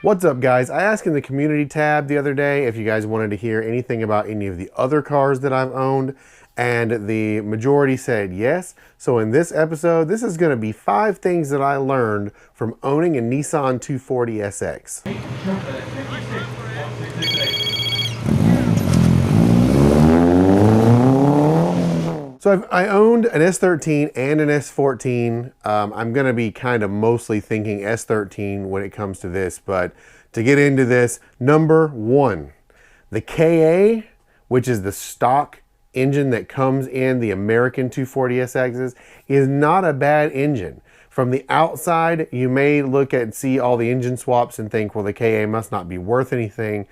What's up, guys? I asked in the community tab the other day if you guys wanted to hear anything about any of the other cars that I've owned, and the majority said yes. So in this episode, this is going to be 5 things that I learned from owning a Nissan 240SX. So I owned an S13 and an S14. I'm going to be kind of mostly thinking S13 when it comes to this, but to get into this, number 1, the KA, which is the stock engine that comes in the American 240SXs, is not a bad engine. From the outside, you may look at and see all the engine swaps and think, well, the KA must not be worth anything.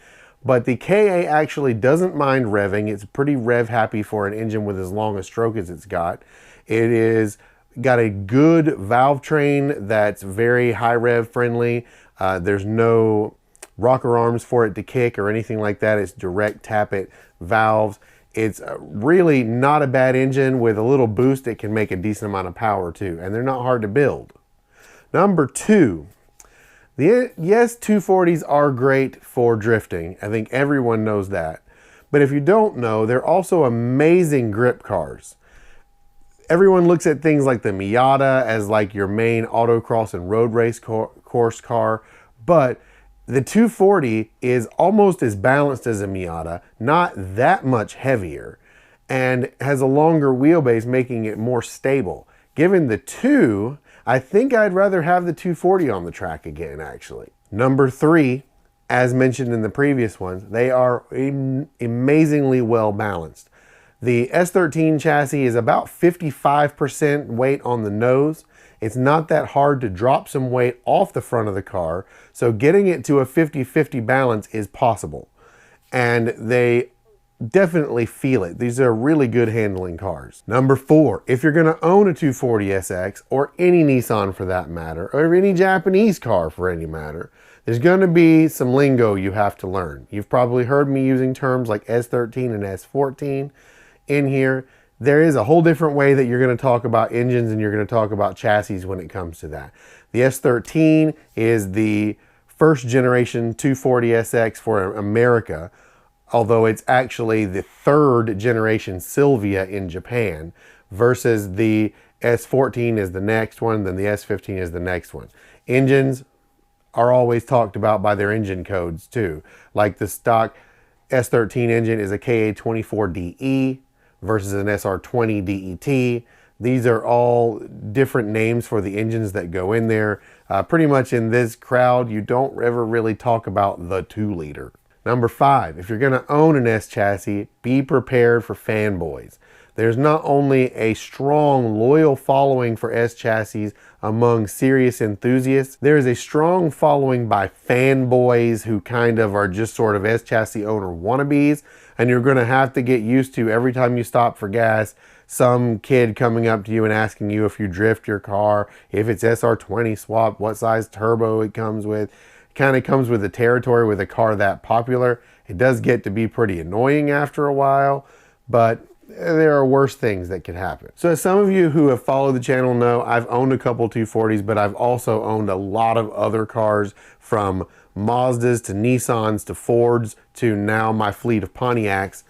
But the KA actually doesn't mind revving. It's pretty rev happy for an engine with as long a stroke as it's got. It is got a good Valvetrain that's very high rev friendly. There's no rocker arms for it to kick or anything like that. It's direct tap it valves. It's really not a bad engine. With a little boost, it can make a decent amount of power too. And they're not hard to build. Number 2. Yes, 240s are great for drifting. I think everyone knows that. But if you don't know, they're also amazing grip cars. Everyone looks at things like the Miata as like your main autocross and road race course car, but the 240 is almost as balanced as a Miata, not that much heavier, and has a longer wheelbase, making it more stable. Given the 2, I think I'd rather have the 240 on the track again, actually. Number 3, as mentioned in the previous ones, they are amazingly well balanced. The S13 chassis is about 55% weight on the nose. It's not that hard to drop some weight off the front of the car, so getting it to a 50-50 balance is possible. And they definitely feel it. These are really good handling cars. Number 4, if you're going to own a 240SX, or any Nissan for that matter, or any Japanese car for any matter, there's going to be some lingo you have to learn. You've probably heard me using terms like S13 and S14 in here. There is a whole different way that you're going to talk about engines and you're going to talk about chassis when it comes to that. The S13 is the first generation 240SX for America, although it's actually the 3rd generation Sylvia in Japan, versus the S14 is the next one, then the S15 is the next one. Engines are always talked about by their engine codes too. Like the stock S13 engine is a KA24DE versus an SR20 DET. These are all different names for the engines that go in there. Pretty much in this crowd, you don't ever really talk about the 2-liter. Number 5, if you're going to own an S chassis, be prepared for fanboys. There's not only a strong, loyal following for S chassis among serious enthusiasts, there is a strong following by fanboys who kind of are just sort of S chassis owner wannabes, and you're going to have to get used to every time you stop for gas, some kid coming up to you and asking you if you drift your car, if it's SR20 swap, what size turbo it comes with. Kind of comes with the territory with a car that popular. It does get to be pretty annoying after a while, but there are worse things that could happen. So as some of you who have followed the channel know, I've owned a couple 240s, but I've also owned a lot of other cars, from Mazdas to Nissans to Fords to now my fleet of Pontiacs.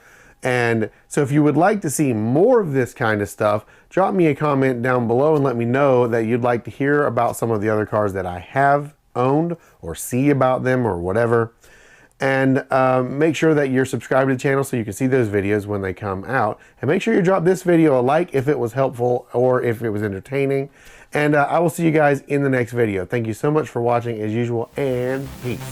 And so if you would like to see more of this kind of stuff, drop me a comment down below and let me know that you'd like to hear about some of the other cars that I have owned, or see about them, or whatever. And make sure that you're subscribed to the channel so you can see those videos when they come out. And make sure you drop this video a like if it was helpful or if it was entertaining. And I will see you guys in the next video. Thank you so much for watching as usual, and peace.